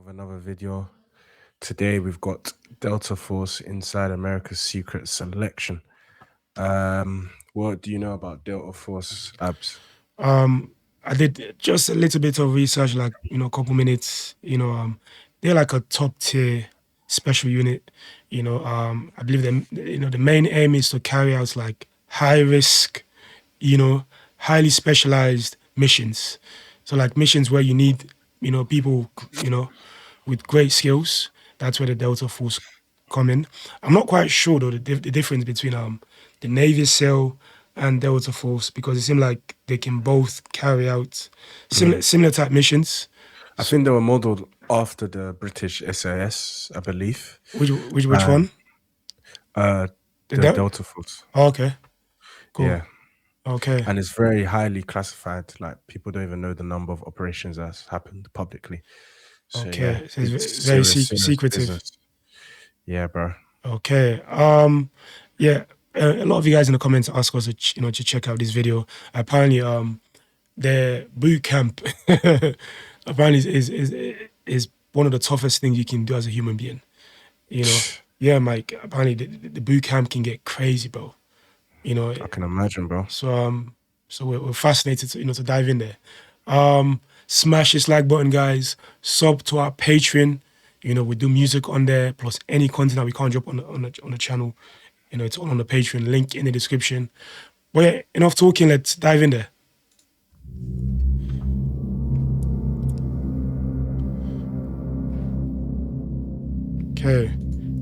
with another video. Today we've got Delta Force inside America's secret selection. What do you know about Delta Force, Abs? I did just a little bit of research, like, a couple minutes. They're like a top tier special unit. I believe the main aim is to carry out like high risk, you know, highly specialized missions. So like missions where you need, people, with great skills. That's where the Delta Force come in. I'm not quite sure though the difference between the Navy SEAL and Delta Force, because it seemed like they can both carry out similar type missions. I think they were modeled after the British SAS, I believe. Which one? The Delta Force. Oh, okay, cool. Yeah. Okay. And it's very highly classified. Like people don't even know the number of operations that's happened publicly. So, Okay. yeah, So it's very serious secretive. business. Yeah, bro. Okay. Yeah. A lot of you guys in the comments ask us to check out this video. Apparently, their boot camp apparently is one of the toughest things you can do as a human being. Yeah, Mike. Apparently, the boot camp can get crazy, bro. I can imagine, bro. So we're fascinated to dive in there. Smash this like button, guys. Sub to our Patreon. We do music on there, plus any content that we can't drop on the channel. It's all on the Patreon, link in the description. But yeah, enough talking, let's dive in there. Okay.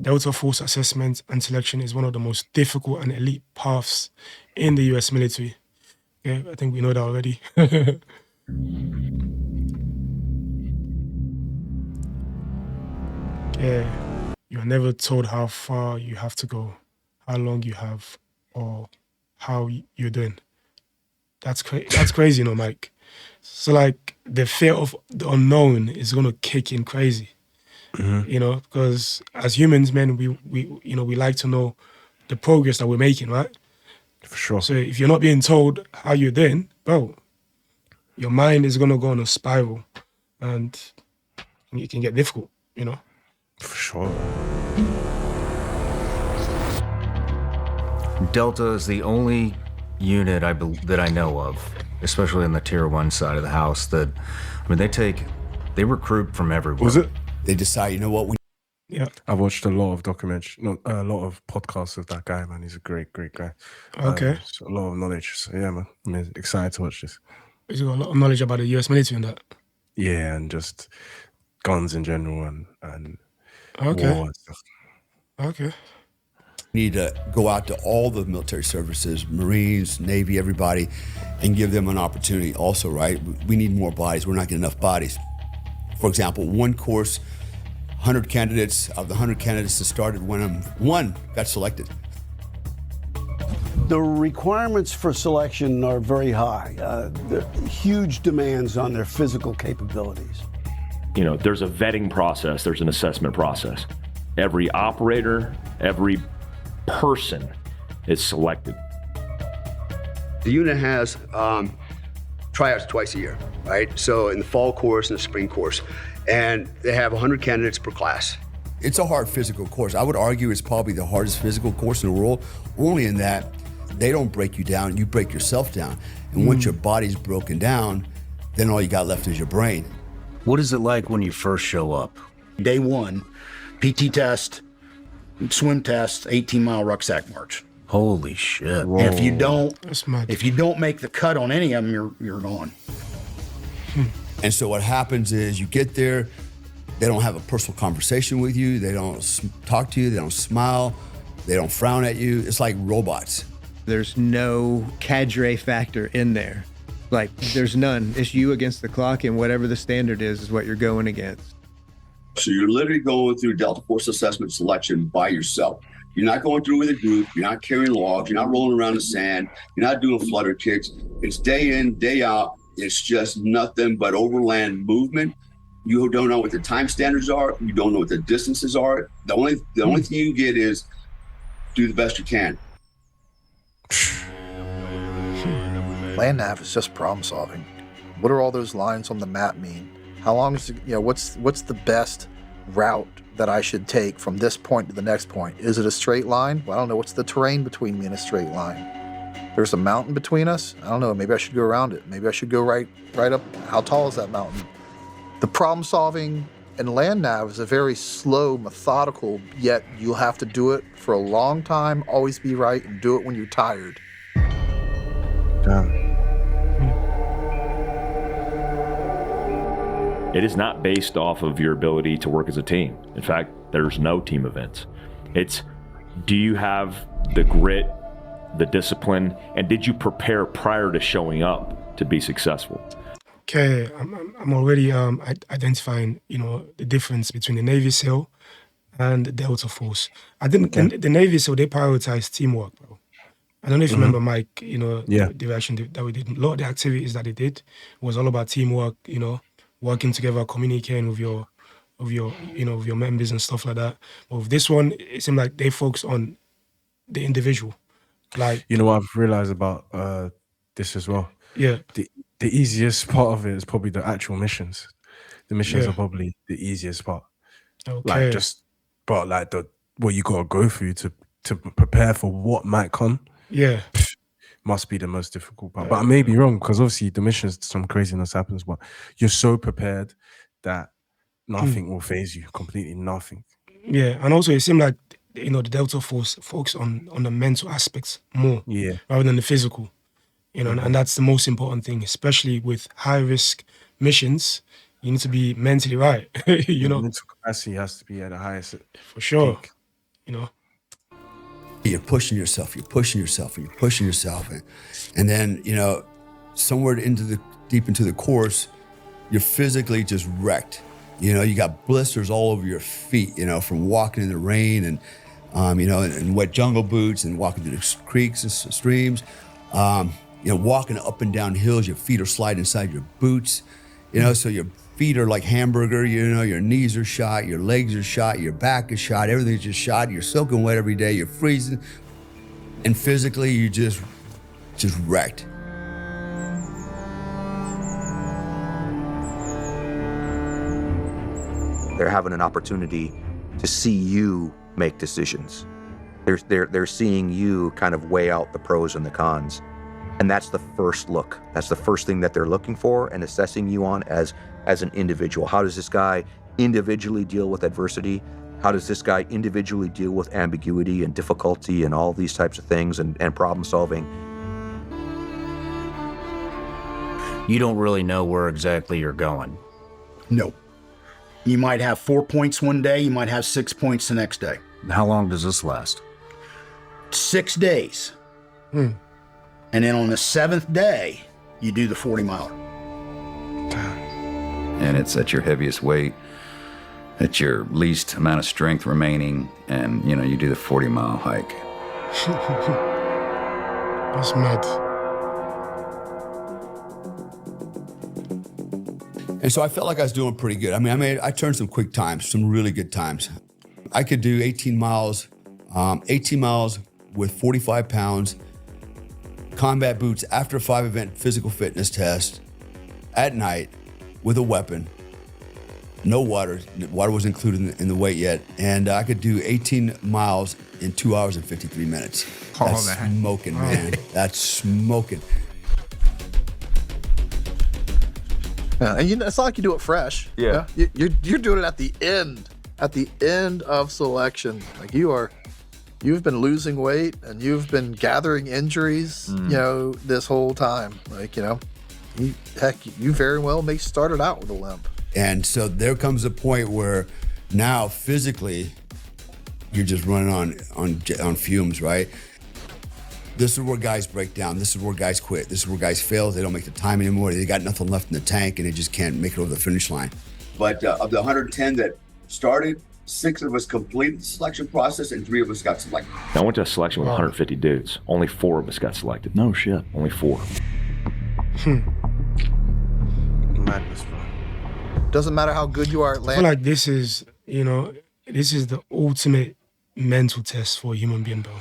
Delta Force assessment and selection is one of the most difficult and elite paths in the US military. Yeah, I think we know that already. Yeah, you're never told how far you have to go, how long you have, or how you're doing. That's crazy, Mike. So like the fear of the unknown is gonna kick in crazy. Because as humans, man, we like to know the progress that we're making, right? For sure. So if you're not being told how you're doing, bro, your mind is gonna go on a spiral, and it can get difficult, For sure. Delta is the only unit that I know of, especially in the Tier 1 side of the house, they recruit from everywhere. Was it? They decide, Yeah. I watched a lot of a lot of podcasts with that guy, man. He's a great guy. Okay. So a lot of knowledge. So yeah, man. I'm excited to watch this. He's got a lot of knowledge about the US military and that. Yeah, and just guns in general and Okay. war and stuff. Okay. we need to go out to all the military services, Marines, Navy, everybody, and give them an opportunity also, right? We need more bodies. We're not getting enough bodies. For example, one course, 100 candidates. Of the 100 candidates that started, one got selected. The requirements for selection are very high. There are huge demands on their physical capabilities. There's a vetting process, there's an assessment process. Every operator, every person is selected. The unit has tryouts twice a year, right? So in the fall course and the spring course, and they have 100 candidates per class. It's a hard physical course. I would argue it's probably the hardest physical course in the world, only in that they don't break you down, you break yourself down. And once your body's broken down, then all you got left is your brain. What is it like when you first show up? Day one, PT test, swim test, 18-mile rucksack march. Holy shit. And if you That's mad. don't make the cut on any of them, you're gone. And so what happens is you get there, they don't have a personal conversation with you, they don't talk to you, they don't smile, they don't frown at you. It's like robots. There's no cadre factor in there. Like, there's none. It's you against the clock, and whatever the standard is what you're going against. So you're literally going through Delta Force assessment selection by yourself. You're not going through with a group. You're not carrying logs. You're not rolling around the sand. You're not doing flutter kicks. It's day in, day out. It's just nothing but overland movement. You don't know what the time standards are. You don't know what the distances are. The only thing you get is do the best you can. Land nav is just problem solving. What do all those lines on the map mean? How long is what's the best route that I should take from this point to the next point? Is it a straight line? Well, I don't know. What's the terrain between me and a straight line? There's a mountain between us. I don't know. Maybe I should go around it. Maybe I should go right up. How tall is that mountain? The problem solving in land nav is a very slow, methodical, yet you'll have to do it for a long time, always be right, and do it when you're tired. Damn. It is not based off of your ability to work as a team. In fact, there's no team events. It's, do you have the grit, the discipline, and did you prepare prior to showing up to be successful? Okay, I'm already identifying, the difference between the Navy SEAL and the Delta Force. I think the Navy SEAL, they prioritize teamwork, bro. I don't know if you remember, Mike, the direction that we did. A lot of the activities that they did was all about teamwork, working together, communicating with your members and stuff like that. But with this one, it seemed like they focus on the individual. Like, what I've realized about this as well? Yeah. The easiest part of it is probably the actual missions. The missions are probably the easiest part. Okay. Like what you gotta go through to prepare for what might come. Yeah. Must be the most difficult part. But I may be wrong, because obviously the missions, some craziness happens, but you're so prepared that nothing will phase you, completely nothing. Yeah, and also it seemed like, the Delta Force focus on the mental aspects more rather than the physical. And that's the most important thing, especially with high-risk missions. You need to be mentally right, Mental capacity has to be at the highest. For sure, peak. You're pushing yourself, and you're pushing yourself. And then, somewhere deep into the course, you're physically just wrecked. You got blisters all over your feet, from walking in the rain and, in wet jungle boots and walking through the creeks and streams. Walking up and down hills, your feet are sliding inside your boots, so your feet are like hamburger, your knees are shot, your legs are shot, your back is shot, everything's just shot, you're soaking wet every day, you're freezing, and physically you're just wrecked. They're having an opportunity to see you make decisions. They're seeing you kind of weigh out the pros and the cons. And that's the first look. That's the first thing that they're looking for and assessing you on as an individual. How does this guy individually deal with adversity? How does this guy individually deal with ambiguity and difficulty and all these types of things and problem solving? You don't really know where exactly you're going. No. You might have 4 points one day, you might have 6 points the next day. How long does this last? 6 days. And then on the 7th day, you do the 40-miler. And it's at your heaviest weight, at your least amount of strength remaining, and you do the 40-mile hike. That's mad. And so I felt like I was doing pretty good. I turned some quick times, some really good times. I could do 18 miles with 45 pounds, combat boots after a 5-event physical fitness test at night with a weapon, no water. Water wasn't included in the weight yet. And I could do 18 miles in 2 hours and 53 minutes. That's smoking, man. That's smoking. Yeah, and it's not like you do it fresh. Yeah. You're doing it at the end of selection. Like you've been losing weight and you've been gathering injuries, this whole time. Like, you very well may started out with a limp. And so there comes a point where now physically you're just running on fumes, right? This is where guys break down. This is where guys quit. This is where guys fail. They don't make the time anymore. They got nothing left in the tank and they just can't make it over the finish line. But of the 110 that started, 6 of us completed the selection process and 3 of us got selected. I went to a selection with 150 dudes. Only 4 of us got selected. No shit. Only 4. Madness, bro. Doesn't matter how good you are at I feel like this is the ultimate mental test for a human being, bro.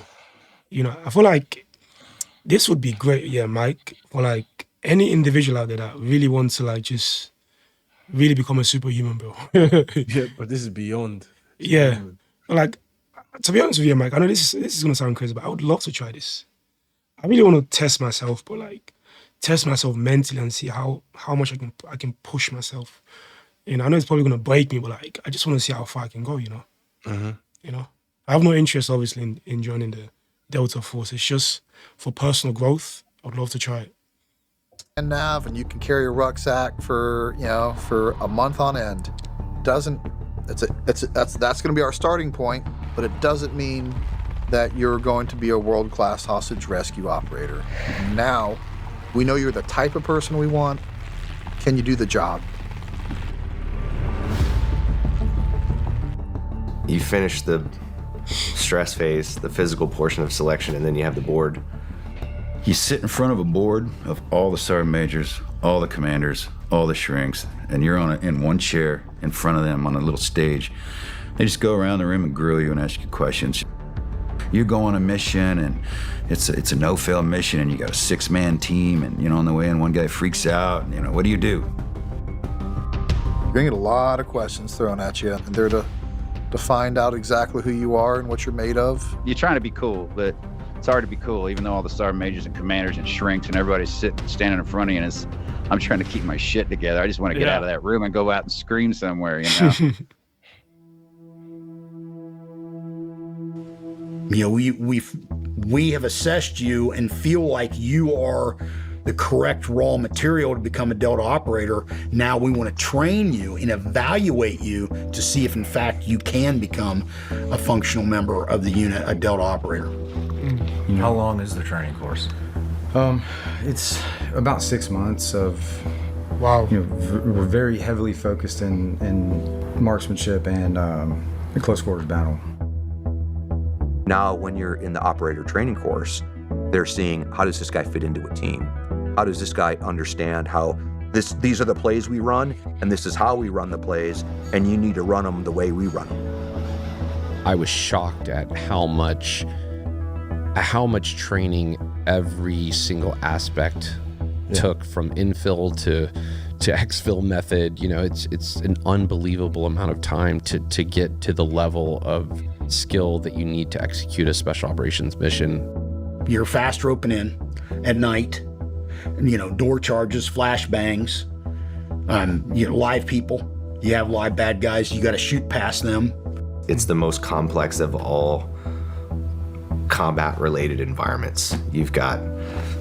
I feel like this would be great, Mike, for like any individual out there that really wants to like just really become a superhuman, bro. Yeah, but this is beyond. Yeah. Like, to be honest with you, Mike, I know this is gonna sound crazy, but I would love to try this. I really want to test myself, but like test myself mentally and see how much I can push myself. You know, I know it's probably gonna break me, but like I just want to see how far I can go. You know, you know. I have no interest, obviously, in joining the Delta Force. It's just for personal growth. I'd love to try it. And nav, and you can carry a rucksack for a month on end. That's going to be our starting point, but it doesn't mean that you're going to be a world-class hostage rescue operator. Now, we know you're the type of person we want. Can you do the job? You finish the stress phase, the physical portion of selection, and then you have the board. You sit in front of a board of all the sergeant majors, all the commanders, all the shrinks, and you're in one chair in front of them on a little stage. They just go around the room and grill you and ask you questions. You go on a mission, and it's a no-fail mission, and you got a 6-man team, and on the way in, one guy freaks out, and what do you do? You're gonna get a lot of questions thrown at you, and they're to find out exactly who you are and what you're made of. You're trying to be cool, but it's hard to be cool, even though all the sergeant majors and commanders and shrinks and everybody's standing in front of you, and I'm trying to keep my shit together. I just want to get out of that room and go out and scream somewhere, We have assessed you and feel like you are the correct raw material to become a Delta operator. Now we want to train you and evaluate you to see if in fact you can become a functional member of the unit, a Delta operator. How long is the training course? It's about 6 months of, wow. We're very heavily focused in marksmanship and the close quarters battle. Now, when you're in the operator training course, they're seeing, how does this guy fit into a team? How does this guy understand how these are the plays we run, and this is how we run the plays, and you need to run them the way we run them. I was shocked at how much training every single aspect took, from infill to exfil method. It's an unbelievable amount of time to get to the level of skill that you need to execute a special operations mission. You're fast roping in at night, door charges, flashbangs, live people. You have live bad guys, you got to shoot past them. It's the most complex of all combat-related environments. You've got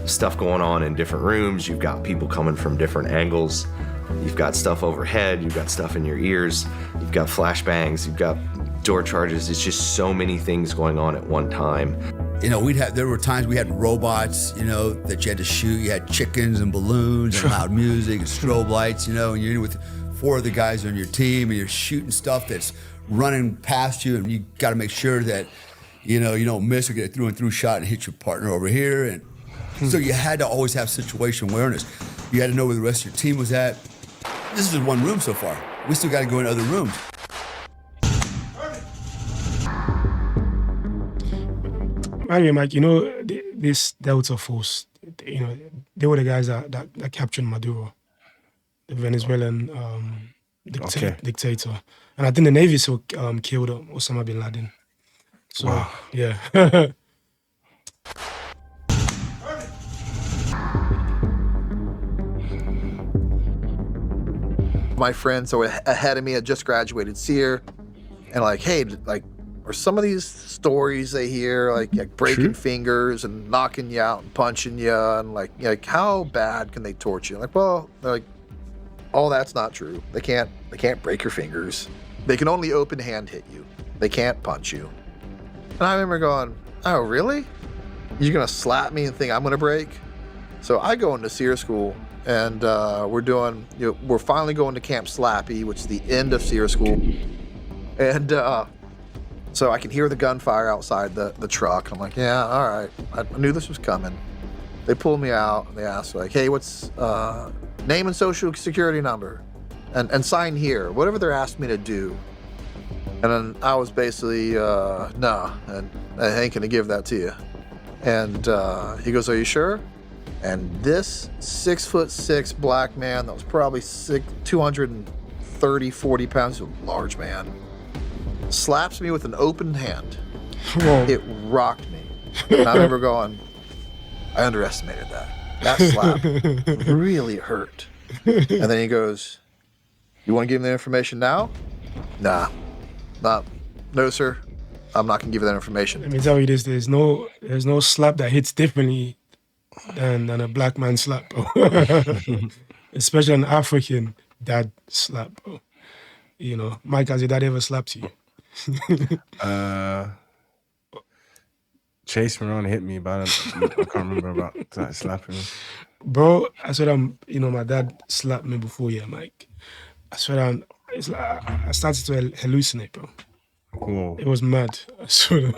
stuff going on in different rooms, you've got people coming from different angles, you've got stuff overhead, you've got stuff in your ears, you've got flashbangs, you've got door charges. It's just so many things going on at one time. There were times we had robots, that you had to shoot. You had chickens and balloons and loud music and strobe lights, and you're with 4 of the guys on your team, and you're shooting stuff that's running past you, and you got to make sure that, you don't miss or get a through and through shot and hit your partner over here. And so you had to always have situation awareness. You had to know where the rest of your team was at. This is one room so far. We still got to go in other rooms. Anyway, Mike, this Delta Force, they were the guys that captured Maduro, the Venezuelan dictator. And I think the Navy still killed Osama bin Laden. So, wow. Yeah. My friends who were ahead of me had just graduated SEER, and hey, or some of these stories they hear, like breaking fingers and knocking you out and punching you, and how bad can they torture you? All that's not true. They can't break your fingers. They can only open hand hit you. They can't punch you. And I remember going, oh really? You're gonna slap me and think I'm gonna break? So I go into SEER school, and we're finally going to Camp Slappy, which is the end of SEER school, and so I can hear the gunfire outside the truck. I'm like, yeah, all right. I knew this was coming. They pulled me out, and they asked, hey, what's name and social security number? And sign here, whatever they're asking me to do. And then I was basically, no, and I ain't gonna give that to you. And he goes, are you sure? And this 6'6" black man that was probably 200 30, 40 pounds, a large man, slaps me with an open hand. Whoa. It rocked me. And I remember going, I underestimated that. That slap really hurt. And then he goes, you want to give me the information now? Nah. No, sir. I'm not going to give you that information. Let me tell you this, there's no slap that hits differently than a black man slap, bro. Especially an African dad slap, bro. You know, Mike, has your dad ever slapped you? Chased me around and hit me, but I can't remember about that slapping me. Bro, I swear my dad slapped me before, yeah, Mike. I swear it's like I started to hallucinate, bro. Whoa. It was mad. I swear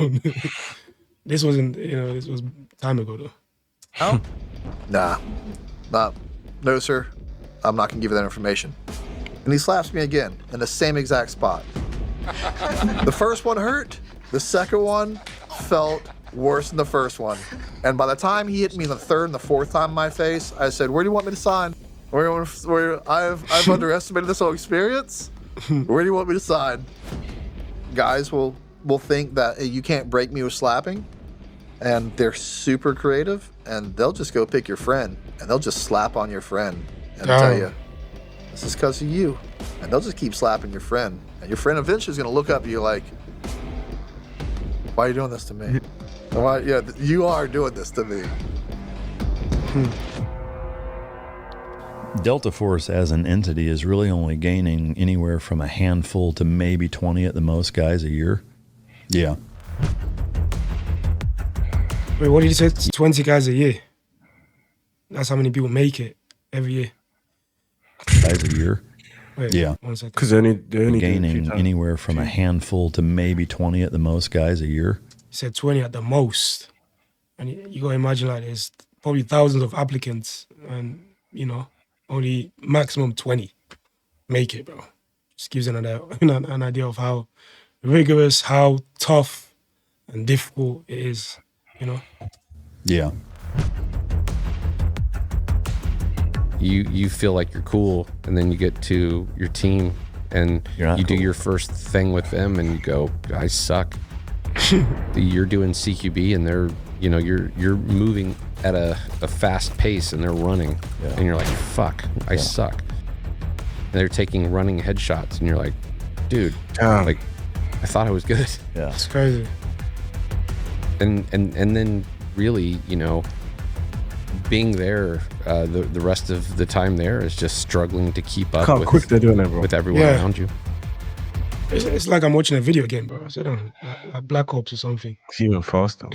this wasn't, this was time ago, though. Oh? Nah. No, sir. I'm not going to give you that information. And he slaps me again in the same exact spot. The first one hurt. The second one felt worse than the first one. And by the time he hit me the third and the fourth time in my face, I said, where do you want me to sign? Where I've underestimated this whole experience? Where do you want me to sign? Guys will think that you can't break me with slapping, and they're super creative, and they'll just go pick your friend, and they'll just slap on your friend and tell you, this is because of you. And they'll just keep slapping your friend. And your friend eventually is going to look up at you like, why are you doing this to me? Yeah, you are doing this to me. Delta Force as an entity is really only gaining anywhere from a handful to maybe 20 at the most guys a year. Yeah. Wait, what did you say? 20 guys a year? That's how many people make it every year. Guys a year? Wait, yeah. Because they're only gaining anywhere from a handful to maybe 20 at the most guys a year. You said 20 at the most. And you gotta imagine like there's probably thousands of applicants and, only maximum 20 make it, bro. Just gives an idea of how rigorous, how tough and difficult it is, Yeah. You feel like you're cool, and then you get to your team and you do your first thing with them and you go, guys suck. You're doing CQB and they're, you're moving at a fast pace and they're running and you're like, fuck, I suck. And they're taking running headshots and you're like, dude, like I thought I was good. Yeah. It's crazy. And then really, being there, the rest of the time there is just struggling to keep up with everyone around you. It's like I'm watching a video game, bro. I said, like Black Ops or something. It's even faster.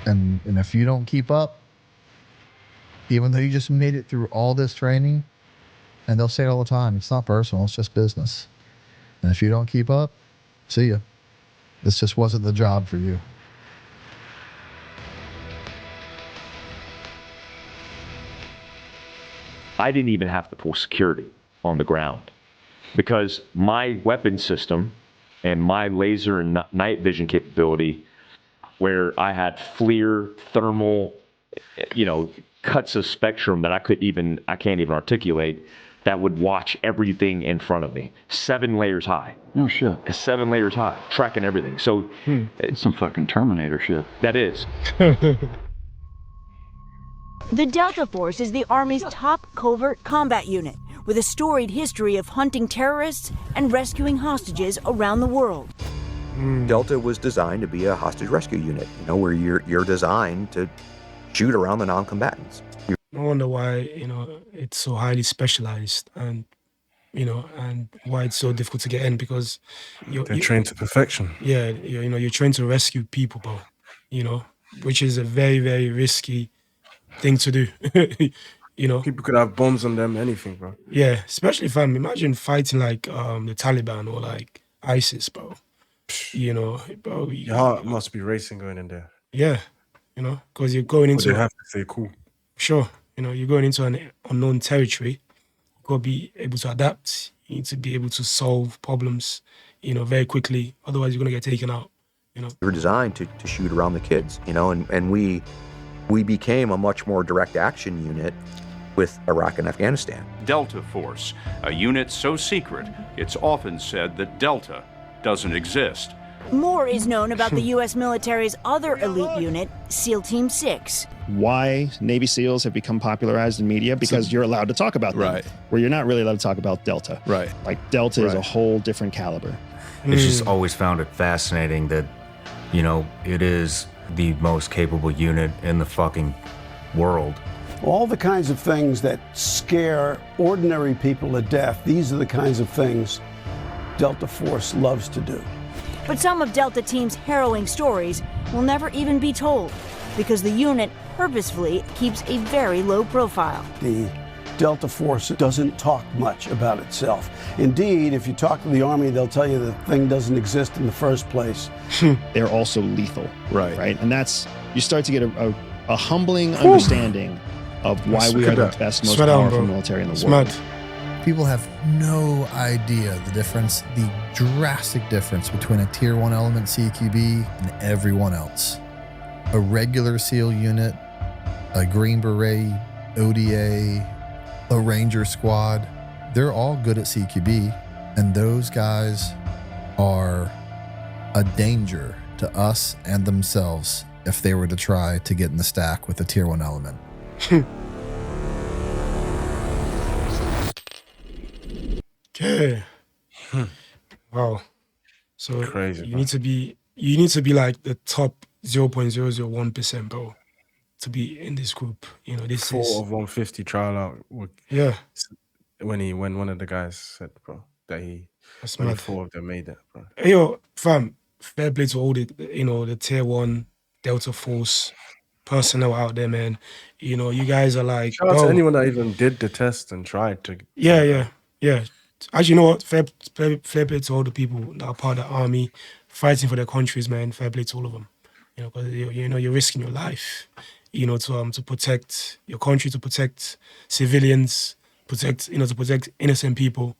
And if you don't keep up, even though you just made it through all this training, and they'll say it all the time, it's not personal, it's just business. And if you don't keep up, see ya. This just wasn't the job for you. I didn't even have to pull security on the ground because my weapon system and my laser and night vision capability, where I had FLIR, thermal, cuts of spectrum that I can't even articulate, that would watch everything in front of me. 7 layers high. No shit. 7 layers high, tracking everything. So it's some fucking Terminator shit. That is. The Delta Force is the Army's top covert combat unit, with a storied history of hunting terrorists and rescuing hostages around the world. Delta was designed to be a hostage rescue unit, where you're designed to shoot around the non-combatants. I wonder why, it's so highly specialized and, and why it's so difficult to get in, because they're trained to perfection. Yeah, you're trained to rescue people, bro, which is a very, very risky thing to do. People could have bombs on them, anything, bro. Yeah, especially imagine fighting like the Taliban or like ISIS, bro. Bro, your heart must be racing going in there. Yeah, because you're going into. But you have to stay cool. Sure, you're going into an unknown territory. You gotta be able to adapt. You need to be able to solve problems, very quickly. Otherwise, you're gonna get taken out. We were designed to shoot around the kids, and we became a much more direct action unit with Iraq and Afghanistan. Delta Force, a unit so secret, it's often said that Delta doesn't exist. More is known about the U.S. military's other elite unit, SEAL Team 6. Why Navy SEALs have become popularized in media? Because you're allowed to talk about them. Right. Where you're not really allowed to talk about Delta. Right. Like Delta is a whole different caliber. It's just always found it fascinating that, you know, it is the most capable unit in the fucking world. All the kinds of things that scare ordinary people to death, these are the kinds of things Delta Force loves to do. But some of Delta Team's harrowing stories will never even be told because the unit purposefully keeps a very low profile. The Delta Force doesn't talk much about itself. Indeed, if you talk to the Army, they'll tell you the thing doesn't exist in the first place. They're also lethal. Right. And that's, you start to get a humbling understanding of why we are the best, most powerful military in the world. People have no idea the difference, the drastic difference between a Tier 1 element CQB and everyone else. A regular SEAL unit, a Green Beret, ODA, a Ranger squad, they're all good at CQB, and those guys are a danger to us and themselves if they were to try to get in the stack with a Tier 1 element. Okay. Wow. So Crazy, you need to be like the top 0.001%, bro, to be in this group. You know, this 4 is of 150 trial out. Yeah. When one of the guys said, bro, that That's only mad. 4 of them made it, bro. Hey, yo, fam, fair play to all the, you know, the Tier 1 Delta Force personnel out there, man. You know, you guys are like, Shout out bro, to anyone that even did the test and tried to. yeah. Actually, you know what? Fair play to all the people that are part of the army, fighting for their countries, man. Fair play to all of them. You know, because you know you're risking your life. You know, to protect your country, to protect civilians, to protect innocent people.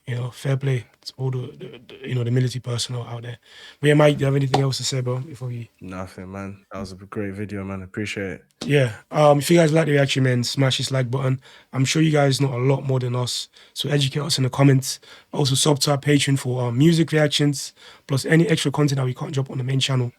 You know, fair play to all the you know, the military personnel out there. But yeah, Mike, do you have anything else to say, bro? Before we Nothing, man. That was a great video, man. Appreciate it. Yeah. If you guys like the reaction, man, smash this like button. I'm sure you guys know a lot more than us. So educate us in the comments. Also sub to our Patreon for music reactions, plus any extra content that we can't drop on the main channel.